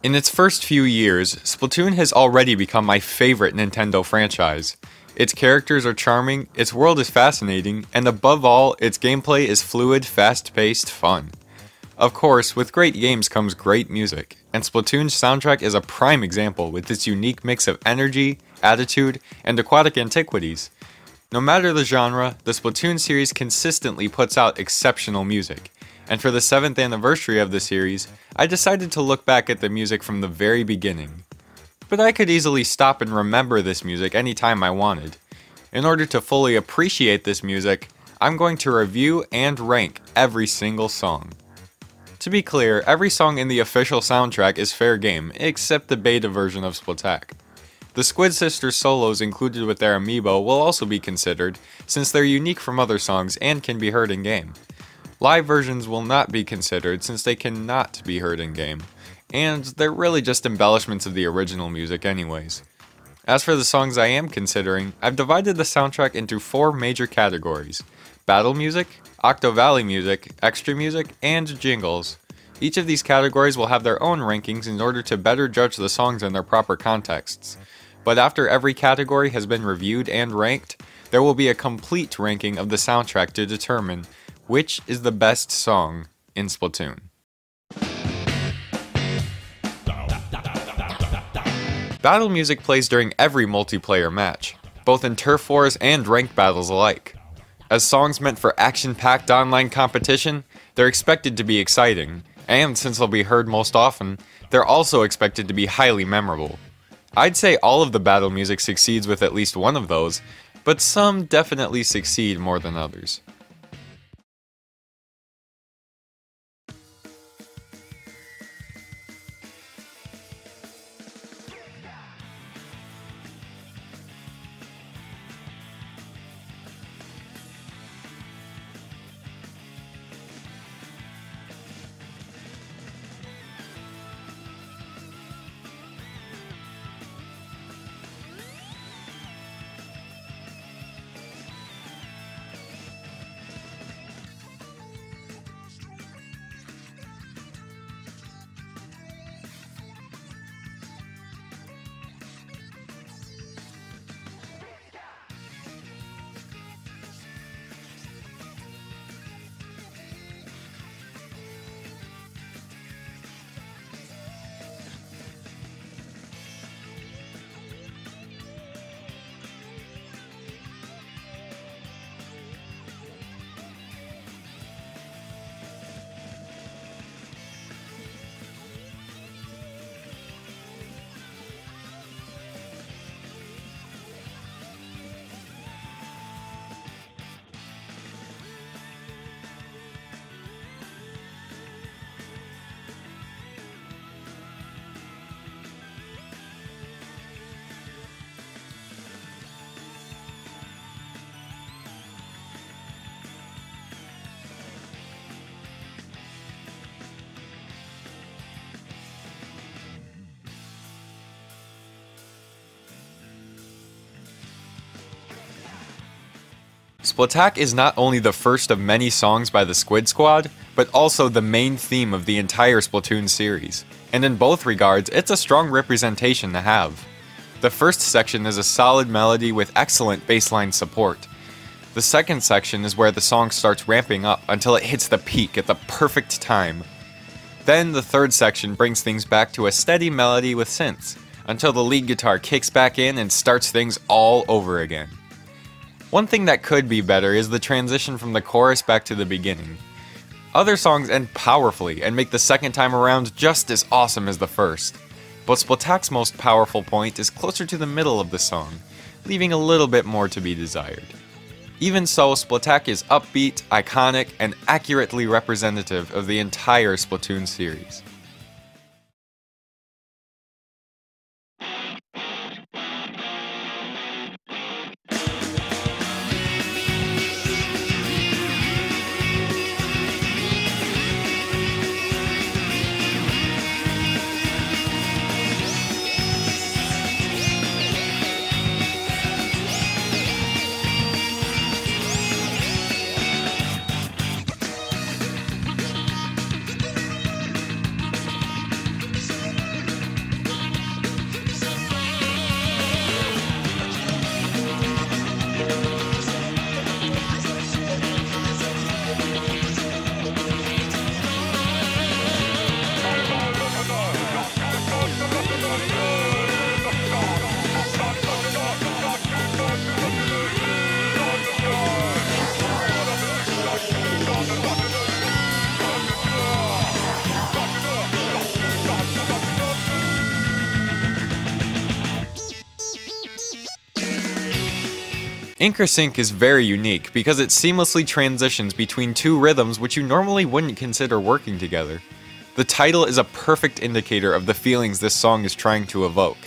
In its first few years, Splatoon has already become my favorite Nintendo franchise. Its characters are charming, its world is fascinating, and above all, its gameplay is fluid, fast-paced fun. Of course, with great games comes great music, and Splatoon's soundtrack is a prime example with its unique mix of energy, attitude, and aquatic antiquities. No matter the genre, the Splatoon series consistently puts out exceptional music, and for the 7th anniversary of the series, I decided to look back at the music from the very beginning. But I could easily stop and remember this music anytime I wanted. In order to fully appreciate this music, I'm going to review and rank every single song. To be clear, every song in the official soundtrack is fair game, except the beta version of Splatoon. The Squid Sisters solos included with their amiibo will also be considered, since they're unique from other songs and can be heard in-game. Live versions will not be considered since they cannot be heard in-game, and they're really just embellishments of the original music anyways. As for the songs I am considering, I've divided the soundtrack into 4 major categories: battle music, Octo Valley music, extra music, and jingles. Each of these categories will have their own rankings in order to better judge the songs in their proper contexts. But after every category has been reviewed and ranked, there will be a complete ranking of the soundtrack to determine which is the best song in Splatoon. Battle music plays during every multiplayer match, both in turf wars and ranked battles alike. As songs meant for action-packed online competition, they're expected to be exciting, and since they'll be heard most often, they're also expected to be highly memorable. I'd say all of the battle music succeeds with at least one of those, but some definitely succeed more than others. Splatoon is not only the first of many songs by the Squid Squad, but also the main theme of the entire Splatoon series, and in both regards, it's a strong representation to have. The first section is a solid melody with excellent bassline support. The second section is where the song starts ramping up until it hits the peak at the perfect time. Then the third section brings things back to a steady melody with synths, until the lead guitar kicks back in and starts things all over again. One thing that could be better is the transition from the chorus back to the beginning. Other songs end powerfully and make the second time around just as awesome as the first, but Splatoon's most powerful point is closer to the middle of the song, leaving a little bit more to be desired. Even so, Splatoon is upbeat, iconic, and accurately representative of the entire Splatoon series. Ink or Sync is very unique because it seamlessly transitions between two rhythms which you normally wouldn't consider working together. The title is a perfect indicator of the feelings this song is trying to evoke.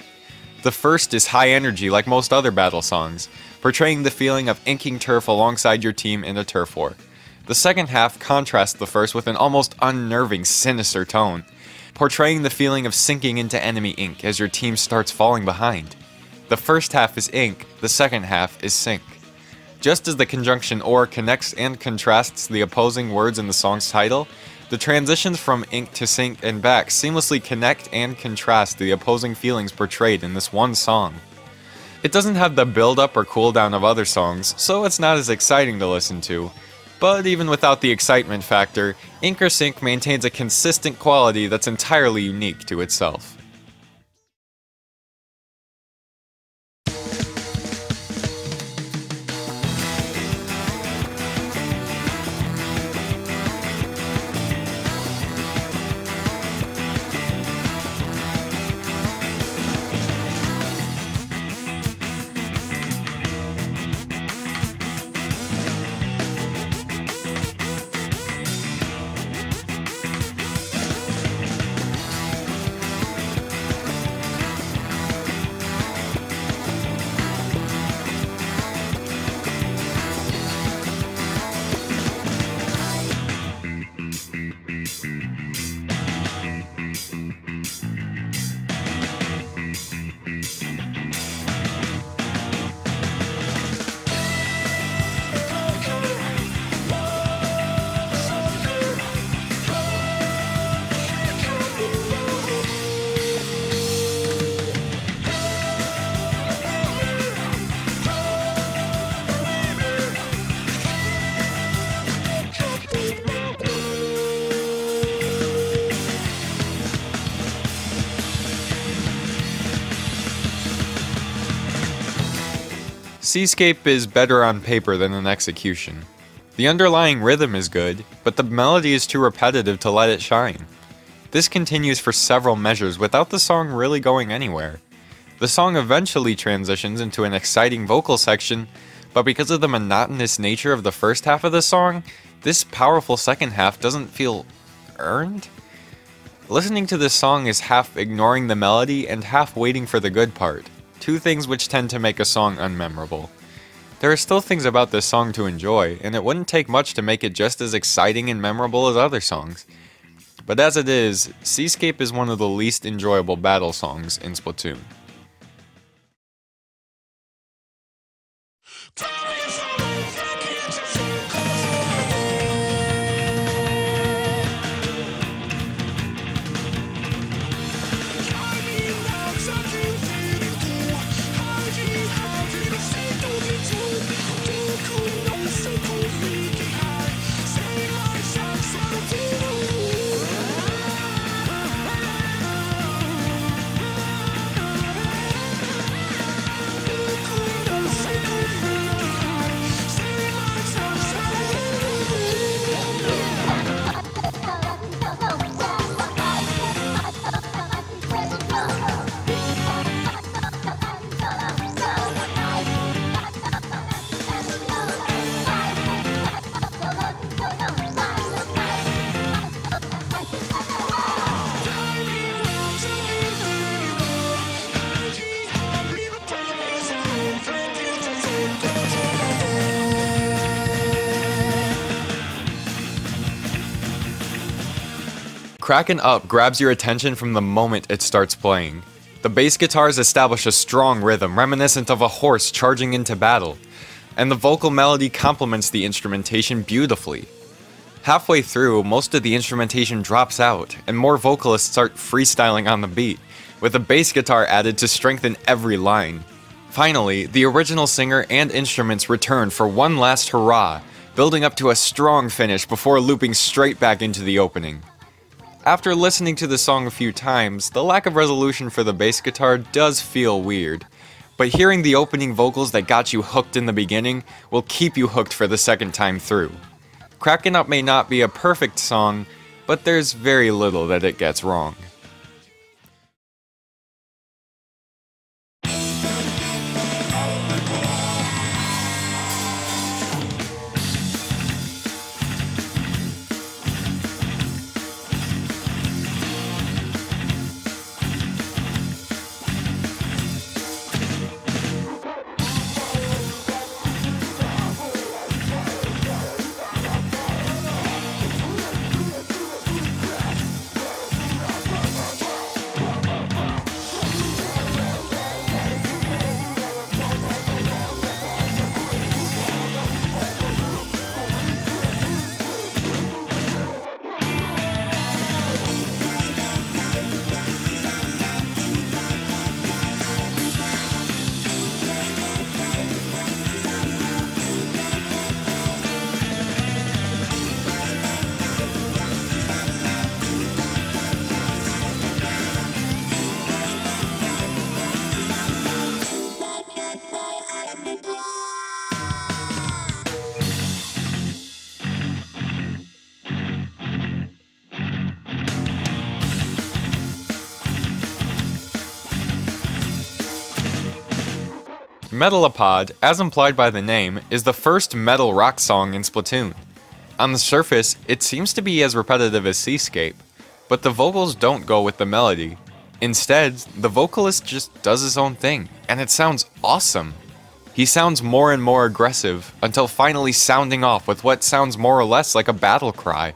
The first is high energy like most other battle songs, portraying the feeling of inking turf alongside your team in a turf war. The second half contrasts the first with an almost unnerving, sinister tone, portraying the feeling of sinking into enemy ink as your team starts falling behind. The first half is ink, the second half is sync. Just as the conjunction or connects and contrasts the opposing words in the song's title, the transitions from ink to sync and back seamlessly connect and contrast the opposing feelings portrayed in this one song. It doesn't have the build-up or cooldown of other songs, so it's not as exciting to listen to. But even without the excitement factor, Ink or Sync maintains a consistent quality that's entirely unique to itself. Seascape is better on paper than in execution. The underlying rhythm is good, but the melody is too repetitive to let it shine. This continues for several measures without the song really going anywhere. The song eventually transitions into an exciting vocal section, but because of the monotonous nature of the first half of the song, this powerful second half doesn't feel earned? Listening to this song is half ignoring the melody and half waiting for the good part. Two things which tend to make a song unmemorable. There are still things about this song to enjoy, and it wouldn't take much to make it just as exciting and memorable as other songs. But as it is, Seascape is one of the least enjoyable battle songs in Splatoon. Crackin' Up grabs your attention from the moment it starts playing. The bass guitars establish a strong rhythm reminiscent of a horse charging into battle, and the vocal melody complements the instrumentation beautifully. Halfway through, most of the instrumentation drops out, and more vocalists start freestyling on the beat, with a bass guitar added to strengthen every line. Finally, the original singer and instruments return for one last hurrah, building up to a strong finish before looping straight back into the opening. After listening to the song a few times, the lack of resolution for the bass guitar does feel weird, but hearing the opening vocals that got you hooked in the beginning will keep you hooked for the second time through. Crackin' Up may not be a perfect song, but there's very little that it gets wrong. Metalopod, as implied by the name, is the first metal rock song in Splatoon. On the surface, it seems to be as repetitive as Seascape, but the vocals don't go with the melody. Instead, the vocalist just does his own thing, and it sounds awesome. He sounds more and more aggressive, until finally sounding off with what sounds more or less like a battle cry.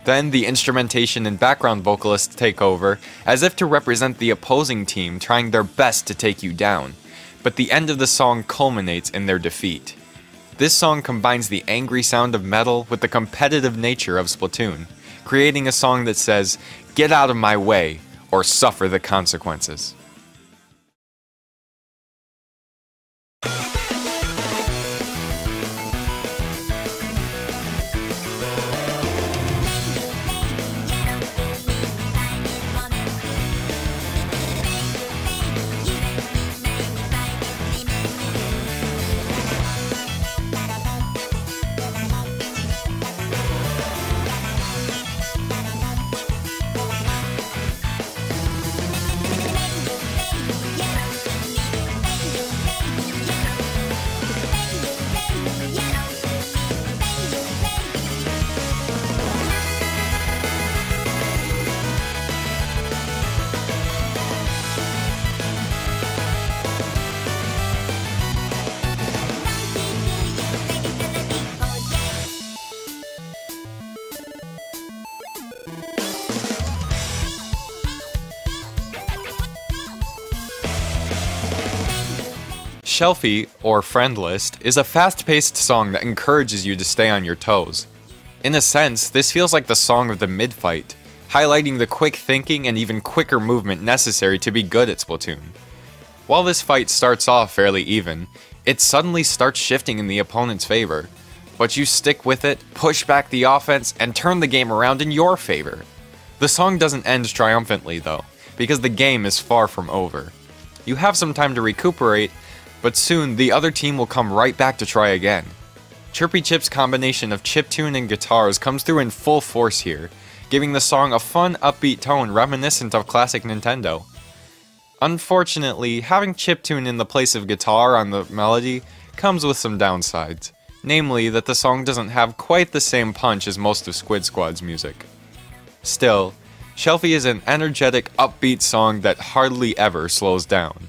Then the instrumentation and background vocalists take over, as if to represent the opposing team trying their best to take you down, but the end of the song culminates in their defeat. This song combines the angry sound of metal with the competitive nature of Splatoon, creating a song that says, "Get out of my way, or suffer the consequences." Shelfie, or Friend List, is a fast-paced song that encourages you to stay on your toes. In a sense, this feels like the song of the mid-fight, highlighting the quick thinking and even quicker movement necessary to be good at Splatoon. While this fight starts off fairly even, it suddenly starts shifting in the opponent's favor, but you stick with it, push back the offense, and turn the game around in your favor. The song doesn't end triumphantly though, because the game is far from over. You have some time to recuperate, but soon the other team will come right back to try again. Chirpy Chip's combination of chiptune and guitars comes through in full force here, giving the song a fun, upbeat tone reminiscent of classic Nintendo. Unfortunately, having chiptune in the place of guitar on the melody comes with some downsides, namely that the song doesn't have quite the same punch as most of Squid Squad's music. Still, Shelfie is an energetic, upbeat song that hardly ever slows down.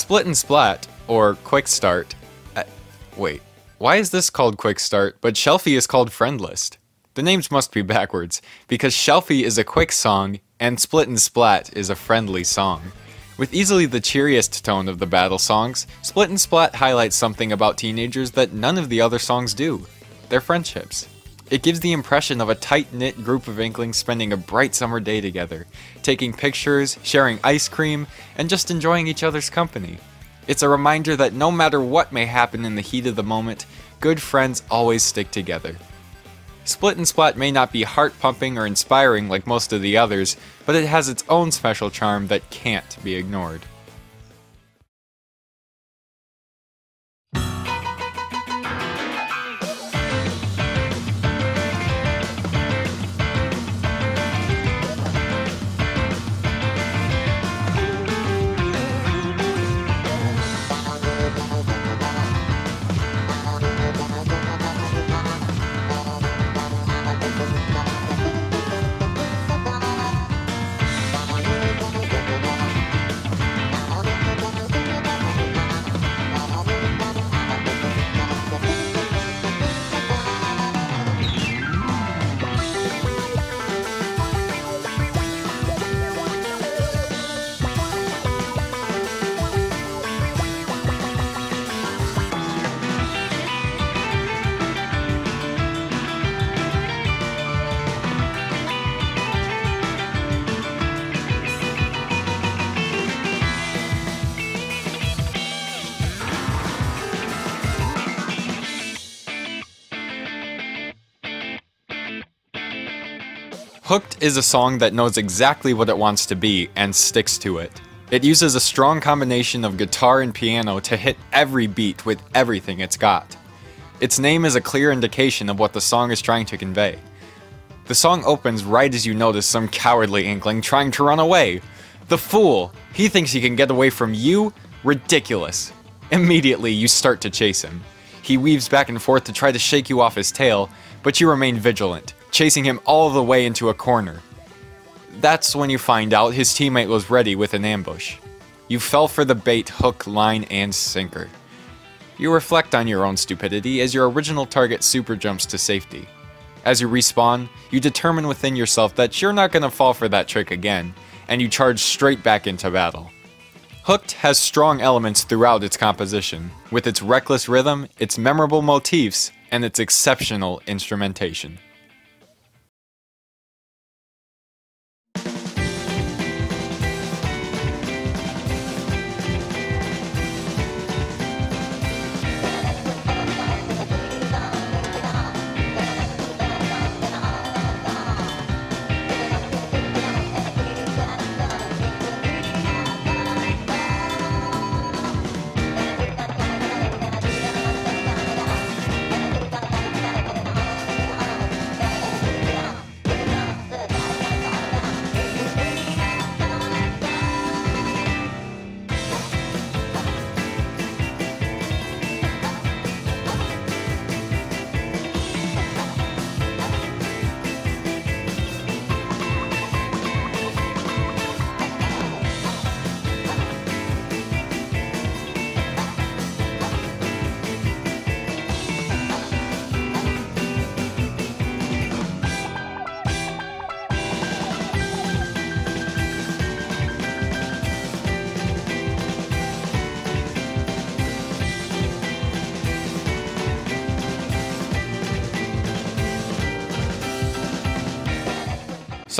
Split and Splat, or Quick Start. Wait, why is this called Quick Start, but Shelfie is called Friend List? The names must be backwards, because Shelfie is a quick song, and Split and Splat is a friendly song. With easily the cheeriest tone of the battle songs, Split and Splat highlights something about teenagers that none of the other songs do: their friendships. It gives the impression of a tight-knit group of Inklings spending a bright summer day together, taking pictures, sharing ice cream, and just enjoying each other's company. It's a reminder that no matter what may happen in the heat of the moment, good friends always stick together. Split and Splat may not be heart-pumping or inspiring like most of the others, but it has its own special charm that can't be ignored. Hooked is a song that knows exactly what it wants to be and sticks to it. It uses a strong combination of guitar and piano to hit every beat with everything it's got. Its name is a clear indication of what the song is trying to convey. The song opens right as you notice some cowardly inkling trying to run away. The fool! He thinks he can get away from you? Ridiculous. Immediately, you start to chase him. He weaves back and forth to try to shake you off his tail, but you remain vigilant, chasing him all the way into a corner. That's when you find out his teammate was ready with an ambush. You fell for the bait hook, line, and sinker. You reflect on your own stupidity as your original target super jumps to safety. As you respawn, you determine within yourself that you're not going to fall for that trick again, and you charge straight back into battle. Hooked has strong elements throughout its composition, with its reckless rhythm, its memorable motifs, and its exceptional instrumentation.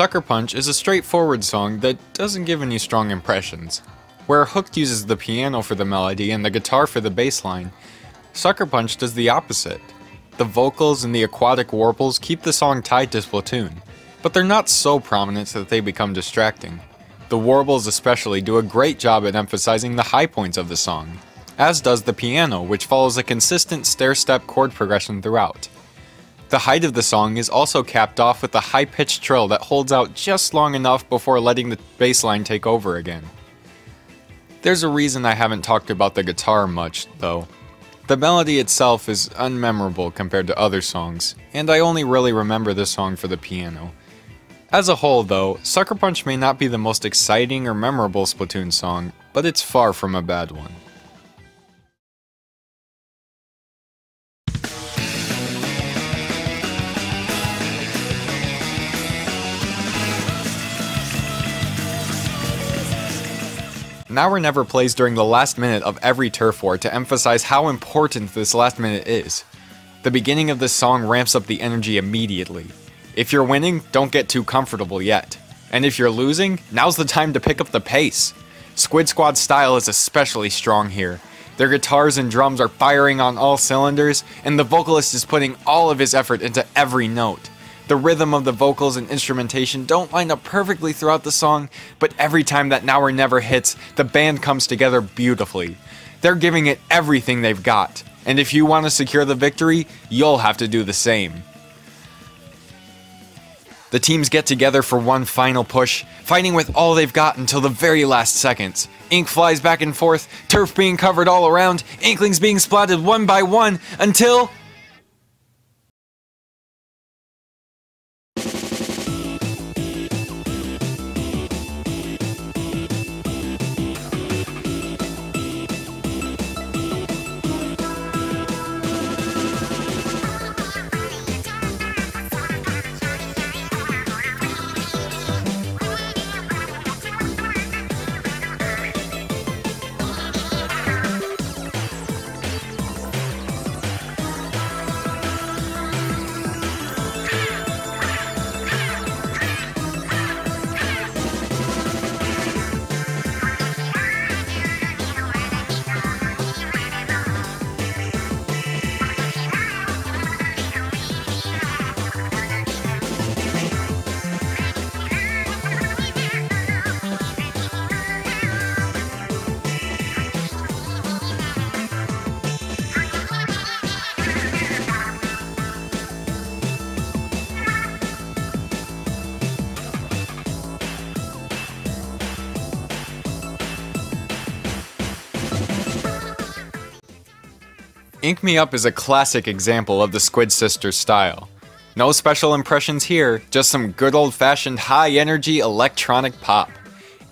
Sucker Punch is a straightforward song that doesn't give any strong impressions. Where Hooked uses the piano for the melody and the guitar for the bass line, Sucker Punch does the opposite. The vocals and the aquatic warbles keep the song tied to Splatoon, but they're not so prominent that they become distracting. The warbles especially do a great job at emphasizing the high points of the song, as does the piano, which follows a consistent stair-step chord progression throughout. The height of the song is also capped off with a high-pitched trill that holds out just long enough before letting the bass line take over again. There's a reason I haven't talked about the guitar much, though. The melody itself is unmemorable compared to other songs, and I only really remember this song for the piano. As a whole, though, Sucker Punch may not be the most exciting or memorable Splatoon song, but it's far from a bad one. Now or Never plays during the last minute of every turf war to emphasize how important this last minute is. The beginning of this song ramps up the energy immediately. If you're winning, don't get too comfortable yet. And if you're losing, now's the time to pick up the pace. Squid Squad's style is especially strong here. Their guitars and drums are firing on all cylinders, and the vocalist is putting all of his effort into every note. The rhythm of the vocals and instrumentation don't line up perfectly throughout the song, but every time that Now or Never hits, the band comes together beautifully. They're giving it everything they've got, and if you want to secure the victory, you'll have to do the same. The teams get together for one final push, fighting with all they've got until the very last seconds. Ink flies back and forth, turf being covered all around, Inklings being splatted one by one, until... Ink Me Up is a classic example of the Squid Sisters style. No special impressions here, just some good old-fashioned high-energy electronic pop.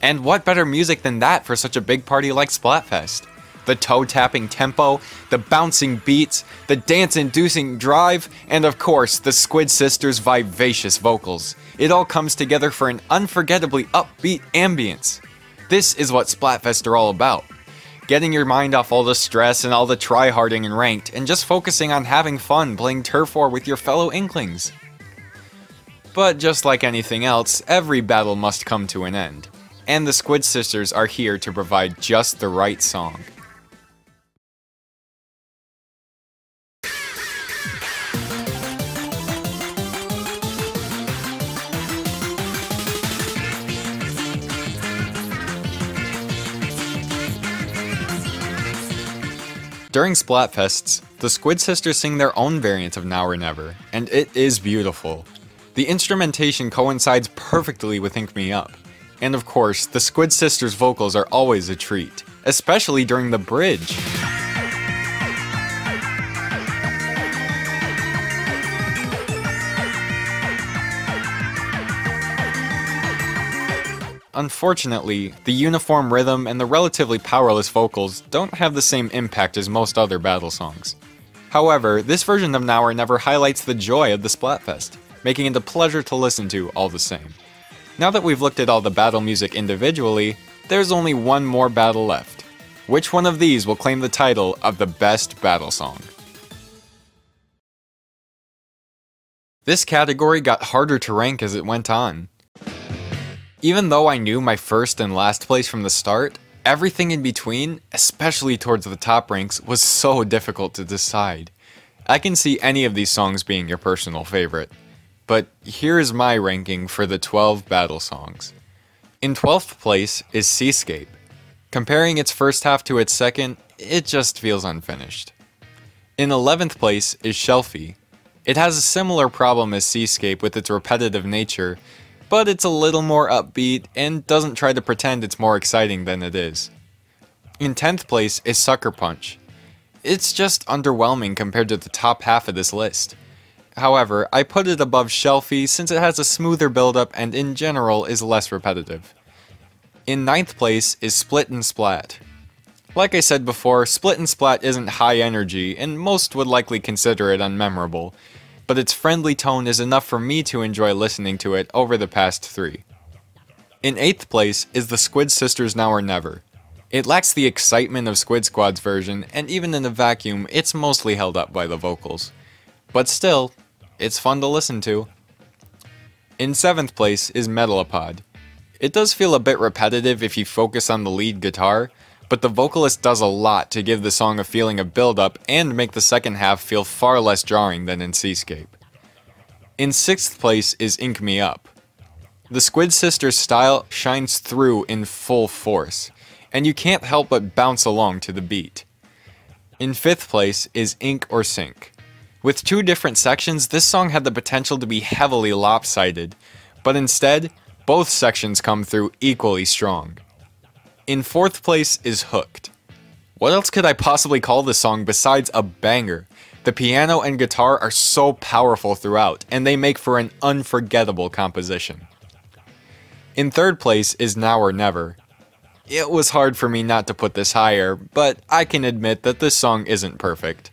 And what better music than that for such a big party like Splatfest? The toe-tapping tempo, the bouncing beats, the dance-inducing drive, and of course, the Squid Sisters' vivacious vocals. It all comes together for an unforgettably upbeat ambience. This is what Splatfest are all about. Getting your mind off all the stress and all the tryharding and ranked, and just focusing on having fun playing Turf War with your fellow Inklings. But just like anything else, every battle must come to an end. And the Squid Sisters are here to provide just the right song. During Splatfests, the Squid Sisters sing their own variant of Now or Never, and it is beautiful. The instrumentation coincides perfectly with Ink Me Up. And of course, the Squid Sisters' vocals are always a treat, especially during the bridge. Unfortunately, the uniform rhythm and the relatively powerless vocals don't have the same impact as most other battle songs. However, this version of Now or Never highlights the joy of the Splatfest, making it a pleasure to listen to all the same. Now that we've looked at all the battle music individually, there's only one more battle left. Which one of these will claim the title of the best battle song? This category got harder to rank as it went on. Even though I knew my first and last place from the start, everything in between, especially towards the top ranks, was so difficult to decide. I can see any of these songs being your personal favorite. But here's my ranking for the 12 battle songs. In 12th place is Seascape. Comparing its first half to its second, it just feels unfinished. In 11th place is Shelfie. It has a similar problem as Seascape with its repetitive nature, but it's a little more upbeat and doesn't try to pretend it's more exciting than it is. In 10th place is Sucker Punch. It's just underwhelming compared to the top half of this list. However, I put it above Shelfie since it has a smoother build-up and in general is less repetitive. In 9th place is Split and Splat. Like I said before, Split and Splat isn't high energy and most would likely consider it unmemorable, but its friendly tone is enough for me to enjoy listening to it over the past 3. In 8th place is the Squid Sisters Now or Never. It lacks the excitement of Squid Squad's version, and even in a vacuum, it's mostly held up by the vocals. But still, it's fun to listen to. In 7th place is Metalopod. It does feel a bit repetitive if you focus on the lead guitar, but the vocalist does a lot to give the song a feeling of build-up and make the second half feel far less jarring than in Seascape. In 6th place is Ink Me Up. The Squid Sisters style shines through in full force, and you can't help but bounce along to the beat. In 5th place is Ink or Sink. With 2 different sections, this song had the potential to be heavily lopsided, but instead, both sections come through equally strong. In 4th place is Hooked. What else could I possibly call this song besides a banger? The piano and guitar are so powerful throughout, and they make for an unforgettable composition. In 3rd place is Now or Never. It was hard for me not to put this higher, but I can admit that this song isn't perfect.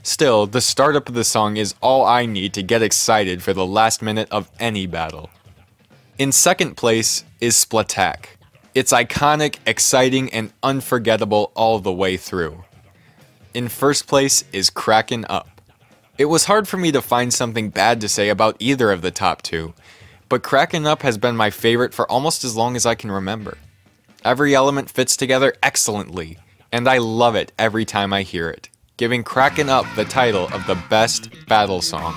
Still, the startup of the song is all I need to get excited for the last minute of any battle. In 2nd place is Splatak. It's iconic, exciting, and unforgettable all the way through. In 1st place is Crackin' Up. It was hard for me to find something bad to say about either of the top 2, but Crackin' Up has been my favorite for almost as long as I can remember. Every element fits together excellently, and I love it every time I hear it, giving Crackin' Up the title of the best battle song.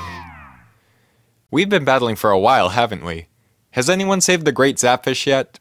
We've been battling for a while, haven't we? Has anyone saved the Great Zapfish yet?